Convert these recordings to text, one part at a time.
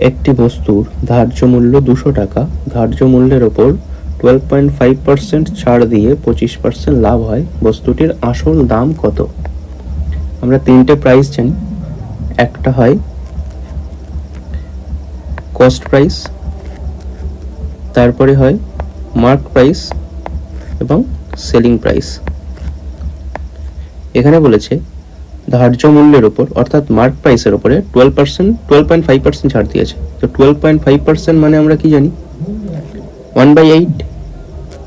একটি বস্তুর ধার্য মূল্য 200 টাকা, ধার্য মূল্যের ওপর 12.5% ছাড় দিয়ে 25% লাভ হয়, বস্তুটির আসল দাম কত? আমরা তিনটে প্রাইস জানি। একটা হয় কস্ট প্রাইস, তারপরে হয় মার্ক প্রাইস এবং সেলিং প্রাইস। এখানে বলেছে ধার্য মূল্যের ওপর অর্থাৎ মার্ক প্রাইসের ওপরে 12.5% ছাড় দিয়েছে। তো 12.5% মানে আমরা কি জানি? 1/8।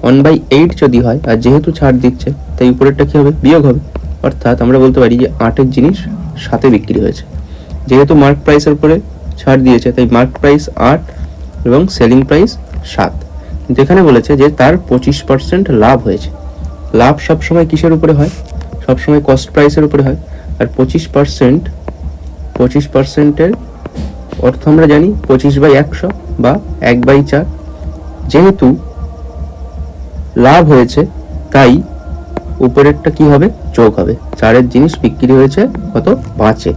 1/8 যদি হয়, আর যেহেতু ছাড় দিচ্ছে তাই উপরেরটা কি হবে? বিয়োগ হবে। অর্থাৎ আমরা বলতে পারি যে 8-এর জিনিস 7-এ বিক্রি হয়েছে। যেহেতু মার্ক প্রাইসের উপরে ছাড় দিয়েছে তাই মার্ক প্রাইস 8 এবং সেলিং প্রাইস 7। কিন্তু এখানে বলেছে যে তার 25% লাভ হয়েছে। লাভ সবসময় কিসের উপরে হয়? সবসময় কস্ট প্রাইসের উপরে হয়। আর 25%-এর অর্থ আমরা জানি 25/100 বা 1/4। যেহেতু লাভ হয়েছে তাই উপরেরটা কি হবে? যোগ হবে। 4-এর জিনিস বিক্রি হয়েছে কত? 5-এ।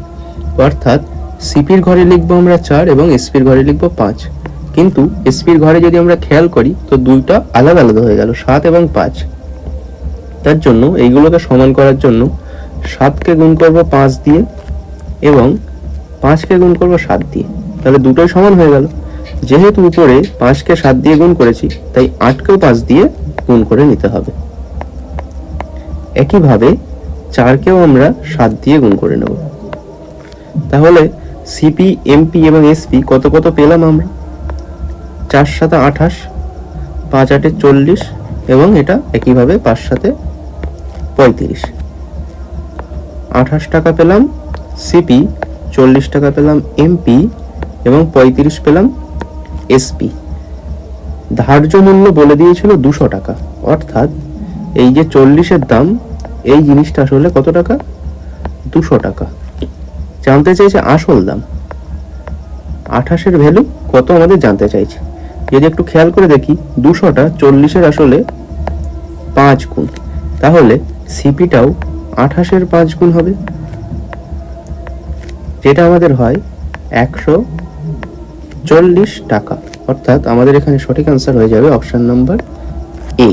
অর্থাৎ সিপির ঘরে লিখবো আমরা 4 এবং এসপির ঘরে লিখবো 5। কিন্তু এসপির ঘরে যদি আমরা খেয়াল করি তো দুইটা আলাদা আলাদা হয়ে গেল, 7 এবং 5। তার জন্য এইগুলোকে সমান করার জন্য 7কে গুণ করব 5 দিয়ে এবং 5কে গুণ করব 7 দিয়ে, তাহলে দুটোই সমান হয়ে গেল। যেহেতু উপরে 5কে 7 দিয়ে গুণ করেছি তাই 8কেও 5 দিয়ে গুণ করে নিতে হবে। একইভাবে 4কেও আমরা 7 দিয়ে গুণ করে নেব। তাহলে সিপি, এমপি এবং এসপি কত কত পেলাম আমরা? 4 × 7 = 28, 5 × 8 = 40 এবং এটা একইভাবে 5 × 7 = 35। 28 টাকা পেলাম সিপি, 40 টাকা পেলাম এমপি এবং 35 পেলাম এসপি। ধার্য মূল্য বলে দিয়েছিল 200 টাকা, অর্থাৎ এই যে 40-এর দাম, এই জিনিসটা আসলে কত টাকা? 200 টাকা। জানতে চাইছে আসল দাম। 28-এর ভ্যালু কত আমাদের জানতে চাইছে। যদি একটু খেয়াল করে দেখি, 200টা 40-এর আসলে 5 গুণ, তাহলে সিপিটাও 28-এর 5 গুণ হবে, যেটা আমাদের হয় 140 টাকা। অর্থাৎ আমাদের এখানে সঠিক আনসার হয়ে যাবে অপশন নাম্বার এ।